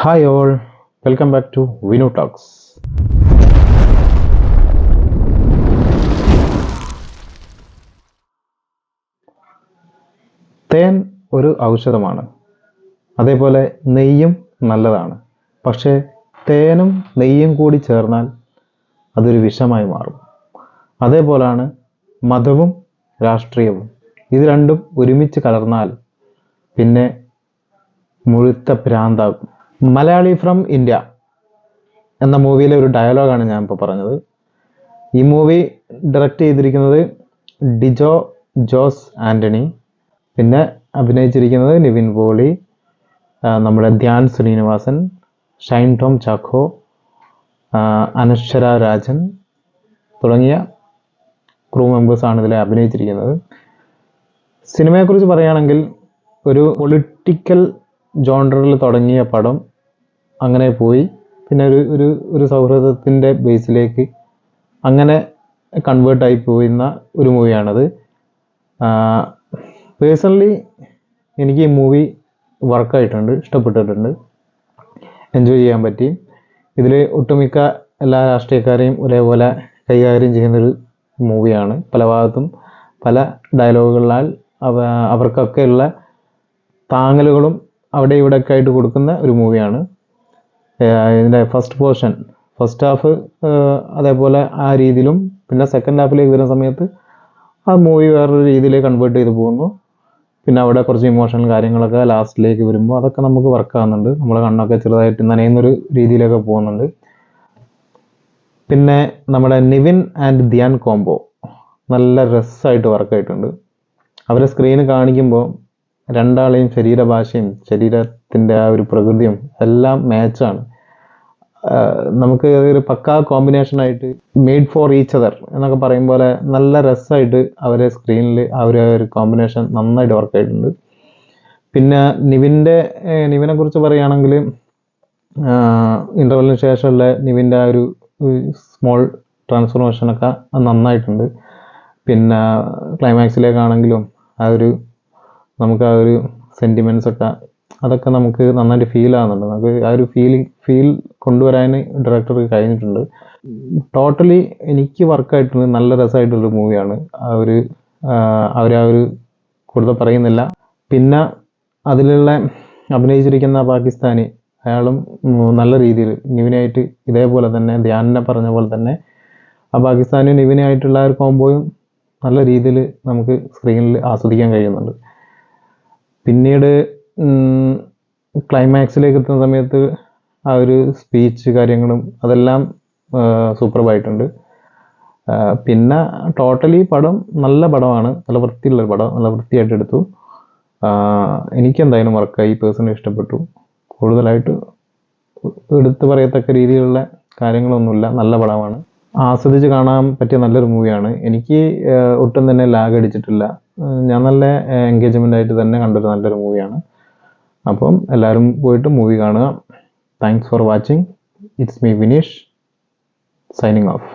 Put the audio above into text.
Hi all, welcome back to Vinu Talks. തേൻ ഒരു ഔഷധമാണ്, അതേപോലെ നെയ്യും നല്ലതാണ്. പക്ഷേ തേനും നെയ്യും കൂടി ചേർന്നാൽ അതൊരു വിഷമായി മാറും. അതേപോലാണ് മതവും രാഷ്ട്രീയവും. ഇത് രണ്ടും ഒരുമിച്ച് കലർന്നാൽ പിന്നെ മുഴുത്ത ഭ്രാന്താകും. മലയാളി ഫ്രം ഇന്ത്യ എന്ന മൂവിയിലെ ഒരു ഡയലോഗാണ് ഞാൻ ഇപ്പോൾ പറഞ്ഞത്. ഈ മൂവി ഡയറക്റ്റ് ചെയ്തിരിക്കുന്നത് ഡിജോ ജോസ് ആൻ്റണി, പിന്നെ അഭിനയിച്ചിരിക്കുന്നത് നിവിൻ പോളി, നമ്മുടെ ധ്യാൻ ശ്രീനിവാസൻ, ഷൈൻ ടോം ചാക്കോ, അനശ്വര രാജൻ തുടങ്ങിയ ക്രൂ മെമ്പേഴ്സാണ് ഇതിൽ അഭിനയിച്ചിരിക്കുന്നത്. സിനിമയെക്കുറിച്ച് പറയുകയാണെങ്കിൽ ഒരു പൊളിറ്റിക്കൽ ജോണറിൽ തുടങ്ങിയ പടം അങ്ങനെ പോയി പിന്നെ ഒരു സൗഹൃദത്തിൻ്റെ ബേസിലേക്ക് അങ്ങനെ കൺവേർട്ടായി പോയിരുന്ന ഒരു മൂവിയാണത്. പേഴ്സണലി എനിക്ക് ഈ മൂവി വർക്കായിട്ടുണ്ട്, ഇഷ്ടപ്പെട്ടിട്ടുണ്ട്, എൻജോയ് ചെയ്യാൻ പറ്റി. ഇതിൽ ഒട്ടുമിക്ക എല്ലാ രാഷ്ട്രീയക്കാരെയും ഒരേപോലെ കൈകാര്യം ചെയ്യുന്നൊരു മൂവിയാണ്. പല ഭാഗത്തും പല ഡയലോഗുകളാൽ അവർക്കൊക്കെയുള്ള താങ്ങലുകളും അവിടെ ഇവിടെയൊക്കെ ആയിട്ട് കൊടുക്കുന്ന ഒരു മൂവിയാണ്. ഇതിൻ്റെ ഫസ്റ്റ് ഹാഫ് അതേപോലെ ആ രീതിയിലും, പിന്നെ സെക്കൻഡ് ഹാഫിലേക്ക് വരുന്ന സമയത്ത് ആ മൂവി വേറൊരു രീതിയിലേക്ക് കൺവേർട്ട് ചെയ്ത് പോകുന്നു. പിന്നെ അവിടെ കുറച്ച് ഇമോഷണൽ കാര്യങ്ങളൊക്കെ ലാസ്റ്റിലേക്ക് വരുമ്പോൾ അതൊക്കെ നമുക്ക് വർക്കാകുന്നുണ്ട്. നമ്മളെ കണ്ണൊക്കെ ചെറുതായിട്ട് നനയുന്നൊരു രീതിയിലൊക്കെ പോകുന്നുണ്ട്. പിന്നെ നമ്മുടെ നിവിൻ ആൻഡ് ധ്യാൻ കോംബോ നല്ല രസമായിട്ട് വർക്കായിട്ടുണ്ട്. അവരെ സ്ക്രീന് കാണിക്കുമ്പോൾ രണ്ടാളെയും ശരീരഭാഷയും ശരീരത്തിൻ്റെ ആ ഒരു പ്രകൃതിയും എല്ലാം മാച്ചാണ്. നമുക്ക് ഒരു പക്കാ കോമ്പിനേഷനായിട്ട് മെയ്ഡ് ഫോർ ഈച്ച് അതർ എന്നൊക്കെ പറയും പോലെ നല്ല രസമായിട്ട് അവരെ സ്ക്രീനിൽ ആ ഒരു കോമ്പിനേഷൻ നന്നായിട്ട് വർക്കായിട്ടുണ്ട്. പിന്നെ നിവിനെ കുറിച്ച് പറയുകയാണെങ്കിൽ ഇൻ്റർവെല്ലിന് ശേഷമുള്ള നിവിൻ്റെ ആ ഒരു സ്മോൾ ട്രാൻസ്ഫോർമേഷനൊക്കെ നന്നായിട്ടുണ്ട്. പിന്നെ ക്ലൈമാക്സിലേക്കാണെങ്കിലും നമുക്ക് ആ ഒരു സെൻറ്റിമെൻറ്റ്സൊക്കെ അതൊക്കെ നമുക്ക് നന്നായിട്ട് ഫീൽ ആകുന്നുണ്ട്. നമുക്ക് ആ ഒരു ഫീൽ കൊണ്ടുവരാൻ ഡയറക്ടർക്ക് കഴിഞ്ഞിട്ടുണ്ട്. ടോട്ടലി എനിക്ക് വർക്കായിട്ടുണ്ട്, നല്ല രസമായിട്ടുള്ളൊരു മൂവിയാണ്. ആ ഒരു കൂടുതൽ പറയുന്നില്ല. പിന്നെ അതിലുള്ള അഭിനയിച്ചിരിക്കുന്ന പാകിസ്ഥാനി, അയാളും നല്ല രീതിയിൽ നിവിനായിട്ട് ഇതേപോലെ തന്നെ ധ്യാനിനെ പറഞ്ഞ പോലെ തന്നെ ആ പാകിസ്ഥാനും നിവിനായിട്ടുള്ള ഒരു കോംബോയും നല്ല രീതിയിൽ നമുക്ക് സ്ക്രീനിൽ ആസ്വദിക്കാൻ കഴിയുന്നുണ്ട്. പിന്നീട് ക്ലൈമാക്സിലേക്ക് എത്തുന്ന സമയത്ത് ആ ഒരു സ്പീച്ച് കാര്യങ്ങളും അതെല്ലാം സൂപ്പർബായിട്ടുണ്ട്. പിന്നെ ടോട്ടലി പടം നല്ല പടമാണ്, നല്ല വൃത്തിയുള്ളൊരു പടം, നല്ല വൃത്തിയായിട്ട് എടുത്തു. എനിക്കെന്തായാലും വർക്കായി, പേഴ്സണലി ഇഷ്ടപ്പെട്ടു. കൂടുതലായിട്ട് എടുത്തു പറയത്തക്ക രീതിയിലുള്ള കാര്യങ്ങളൊന്നുമില്ല, നല്ല പടമാണ്, ആസ്വദിച്ച് കാണാൻ പറ്റിയ നല്ലൊരു മൂവിയാണ്. എനിക്ക് ഒട്ടും തന്നെ ലാഗ് അടിച്ചിട്ടില്ല. ഞാൻ നല്ല എൻഗേജ്മെൻ്റ് ആയിട്ട് തന്നെ കണ്ടൊരു നല്ലൊരു മൂവിയാണ്. അപ്പം എല്ലാവരും പോയിട്ട് മൂവി കാണുക. Thanks for watching. It's me Vineesh signing off.